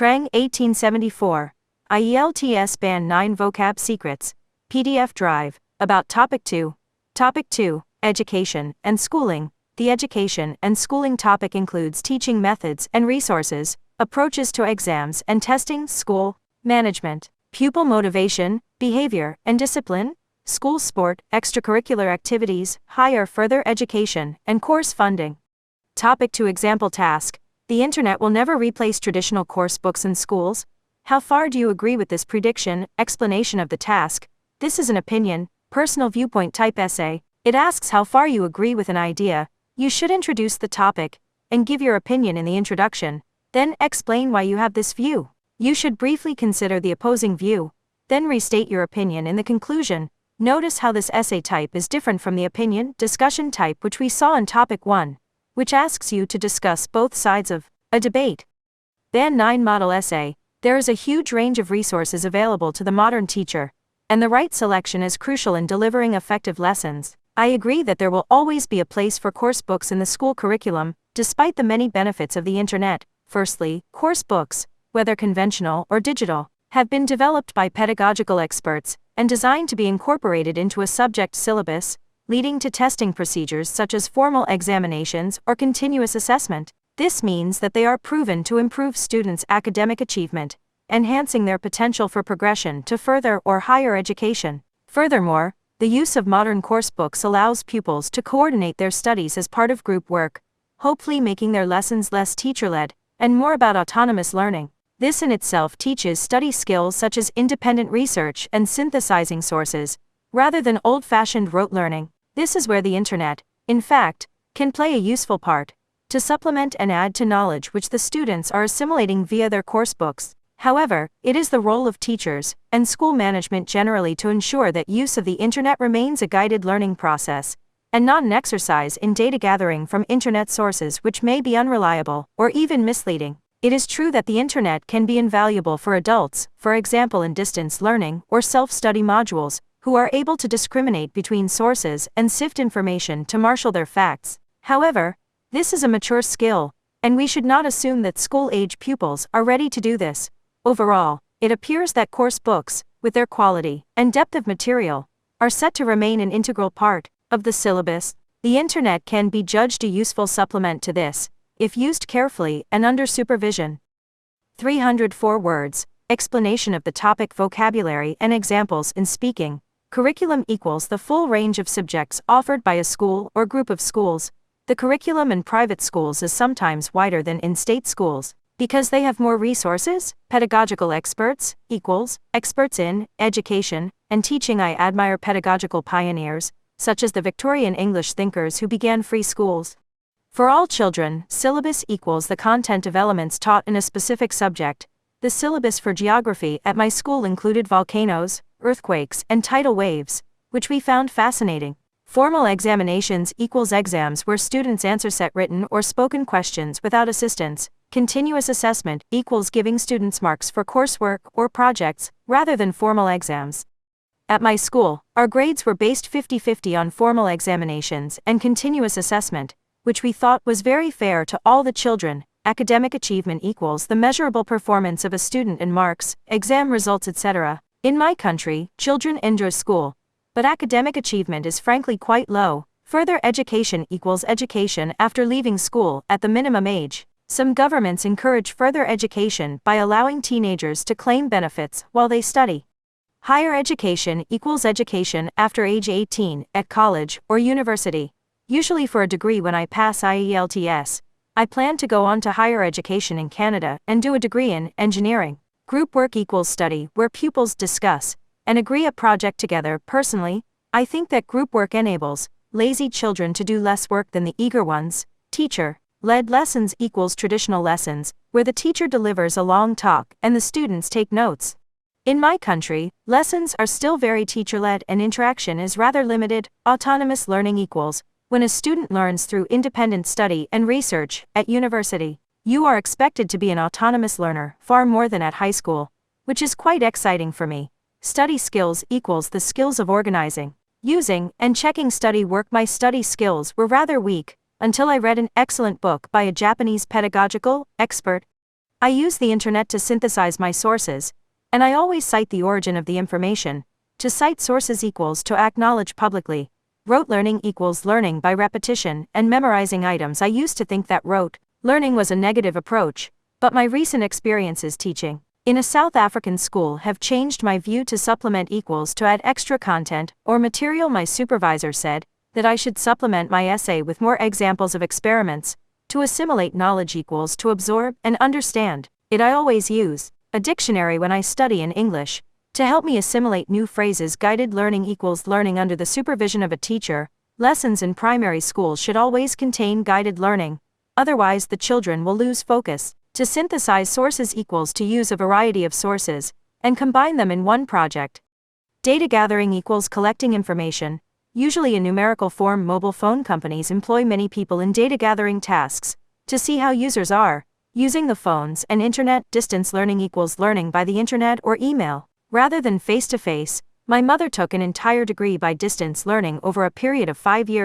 Trang 1874. IELTS Band 9 Vocab Secrets. PDF Drive. About Topic 2. Topic 2. Education and Schooling. The education and schooling topic includes teaching methods and resources, approaches to exams and testing, school management, pupil motivation, behavior and discipline, school sport, extracurricular activities, higher further education, and course funding. Topic 2. Example task. The internet will never replace traditional course books in schools. How far do you agree with this prediction? Explanation of the task. This is an opinion, personal viewpoint type essay. It asks how far you agree with an idea. You should introduce the topic and give your opinion in the introduction. Then explain why you have this view. You should briefly consider the opposing view. Then restate your opinion in the conclusion. Notice how this essay type is different from the opinion discussion type which we saw in topic 1, which asks you to discuss both sides of a debate. Band 9 Model Essay. There is a huge range of resources available to the modern teacher, and the right selection is crucial in delivering effective lessons. I agree that there will always be a place for course books in the school curriculum, despite the many benefits of the internet. Firstly, course books, whether conventional or digital, have been developed by pedagogical experts and designed to be incorporated into a subject syllabus, leading to testing procedures such as formal examinations or continuous assessment. This means that they are proven to improve students' academic achievement, enhancing their potential for progression to further or higher education. Furthermore, the use of modern course books allows pupils to coordinate their studies as part of group work, hopefully making their lessons less teacher-led and more about autonomous learning. This in itself teaches study skills such as independent research and synthesizing sources, rather than old-fashioned rote learning. This is where the internet, in fact, can play a useful part, to supplement and add to knowledge which the students are assimilating via their course books. However, it is the role of teachers and school management generally to ensure that use of the internet remains a guided learning process, and not an exercise in data gathering from internet sources which may be unreliable or even misleading. It is true that the internet can be invaluable for adults, for example in distance learning or self-study modules, who are able to discriminate between sources and sift information to marshal their facts. However, this is a mature skill, and we should not assume that school-age pupils are ready to do this. Overall, it appears that course books, with their quality and depth of material, are set to remain an integral part of the syllabus. The internet can be judged a useful supplement to this, if used carefully and under supervision. 304 words. Explanation of the topic. Vocabulary and examples in speaking. Curriculum equals the full range of subjects offered by a school or group of schools. The curriculum in private schools is sometimes wider than in state schools, because they have more resources. Pedagogical experts equals experts in education and teaching. I admire pedagogical pioneers, such as the Victorian English thinkers who began free schools for all children. Syllabus equals the content of elements taught in a specific subject. The syllabus for geography at my school included volcanoes, earthquakes, and tidal waves, which we found fascinating. Formal examinations equals exams where students answer set written or spoken questions without assistance. Continuous assessment equals giving students marks for coursework or projects, rather than formal exams. At my school, our grades were based 50-50 on formal examinations and continuous assessment, which we thought was very fair to all the children. Academic achievement equals the measurable performance of a student in marks, exam results, etc. In my country, children enter school, but academic achievement is frankly quite low. Further education equals education after leaving school at the minimum age. Some governments encourage further education by allowing teenagers to claim benefits while they study. Higher education equals education after age 18 at college or university. Usually for a degree. When I pass IELTS, I plan to go on to higher education in Canada and do a degree in engineering. Group work equals study where pupils discuss and agree a project together. Personally, I think that group work enables lazy children to do less work than the eager ones. Teacher-led lessons equals traditional lessons, where the teacher delivers a long talk and the students take notes. In my country, lessons are still very teacher-led and interaction is rather limited. Autonomous learning equals when a student learns through independent study and research. At university, you are expected to be an autonomous learner far more than at high school, which is quite exciting for me. Study skills equals the skills of organizing, using, and checking study work. My study skills were rather weak, until I read an excellent book by a Japanese pedagogical expert. I use the internet to synthesize my sources, and I always cite the origin of the information. To cite sources equals to acknowledge publicly. Rote learning equals learning by repetition and memorizing items. I used to think that rote learning was a negative approach, but my recent experiences teaching in a South African school have changed my view. To supplement equals to add extra content or material. My supervisor said that I should supplement my essay with more examples of experiments. To assimilate knowledge equals to absorb and understand it. I always use a dictionary when I study in English to help me assimilate new phrases. Guided learning equals learning under the supervision of a teacher. Lessons in primary school should always contain guided learning, otherwise the children will lose focus. To synthesize sources equals to use a variety of sources and combine them in one project. Data gathering equals collecting information, usually in numerical form. Mobile phone companies employ many people in data gathering tasks to see how users are using the phones and internet. Distance learning equals learning by the internet or email, rather than face-to-face. My mother took an entire degree by distance learning over a period of 5 years.